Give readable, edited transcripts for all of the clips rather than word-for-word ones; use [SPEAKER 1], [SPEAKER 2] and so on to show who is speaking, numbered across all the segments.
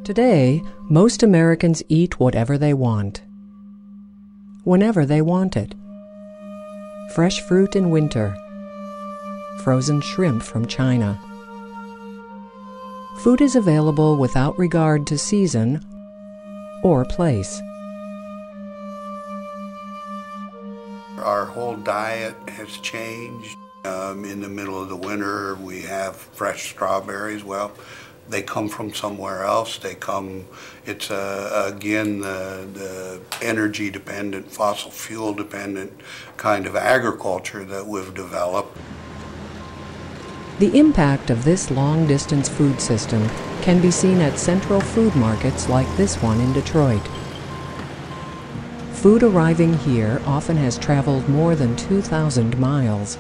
[SPEAKER 1] Today, most Americans eat whatever they want, whenever they want it. Fresh fruit in winter, frozen shrimp from China. Food is available without regard to season or place.
[SPEAKER 2] Our whole diet has changed. In the middle of the winter, we have fresh strawberries. Well, they come from somewhere else. It's again, the energy-dependent, fossil fuel-dependent kind of agriculture that we've developed.
[SPEAKER 1] The impact of this long-distance food system can be seen at central food markets like this one in Detroit. Food arriving here often has traveled more than 2,000 miles.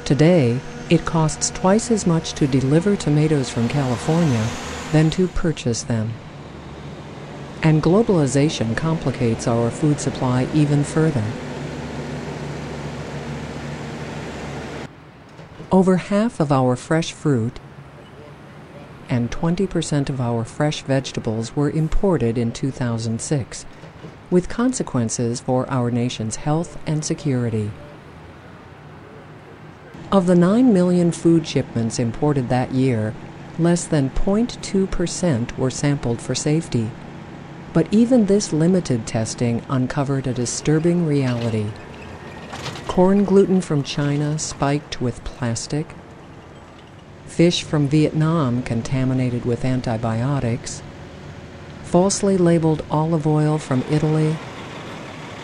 [SPEAKER 1] Today, it costs twice as much to deliver tomatoes from California than to purchase them. And globalization complicates our food supply even further. Over half of our fresh fruit and 20% of our fresh vegetables were imported in 2006, with consequences for our nation's health and security. Of the 9 million food shipments imported that year, less than 0.2% were sampled for safety. But even this limited testing uncovered a disturbing reality. Corn gluten from China spiked with plastic, fish from Vietnam contaminated with antibiotics, falsely labeled olive oil from Italy.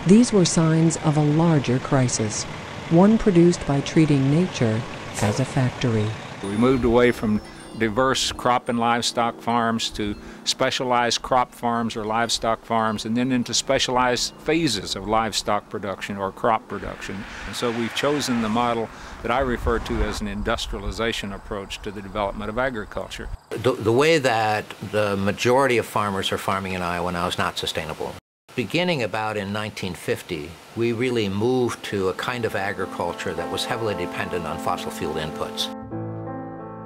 [SPEAKER 1] These were signs of a larger crisis, one produced by treating nature as a factory.
[SPEAKER 3] We moved away from diverse crop and livestock farms to specialized crop farms or livestock farms, and then into specialized phases of livestock production or crop production. And so we've chosen the model that I refer to as an industrialization approach to the development of agriculture.
[SPEAKER 4] The way that the majority of farmers are farming in Iowa now is not sustainable. Beginning about in 1950, we really moved to a kind of agriculture that was heavily dependent on fossil fuel inputs.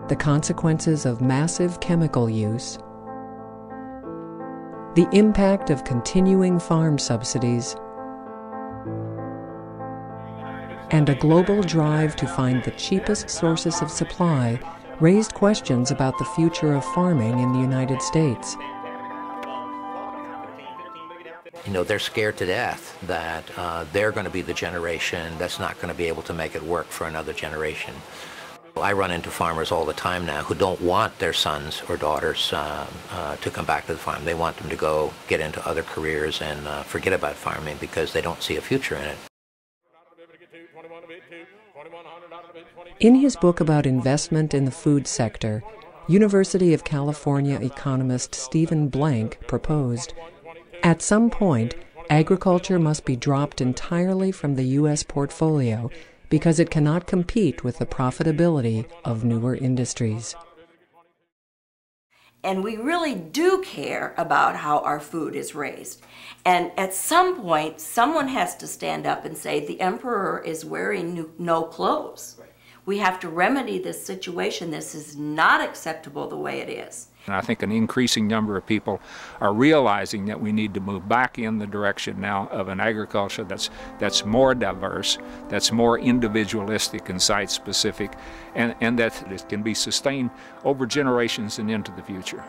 [SPEAKER 1] The consequences of massive chemical use, the impact of continuing farm subsidies, and a global drive to find the cheapest sources of supply raised questions about the future of farming in the United States.
[SPEAKER 4] You know, they're scared to death that they're going to be the generation that's not going to be able to make it work for another generation. I run into farmers all the time now who don't want their sons or daughters to come back to the farm. They want them to go get into other careers and forget about farming because they don't see a future in it.
[SPEAKER 1] In his book about investment in the food sector, University of California economist Stephen Blank proposed, at some point, agriculture must be dropped entirely from the U.S. portfolio because it cannot compete with the profitability of newer industries.
[SPEAKER 5] And we really do care about how our food is raised. And at some point, someone has to stand up and say, the emperor is wearing no clothes. We have to remedy this situation. This is not acceptable the way it is.
[SPEAKER 3] And I think an increasing number of people are realizing that we need to move back in the direction now of an agriculture that's more diverse, that's more individualistic and site-specific, and that it can be sustained over generations and into the future.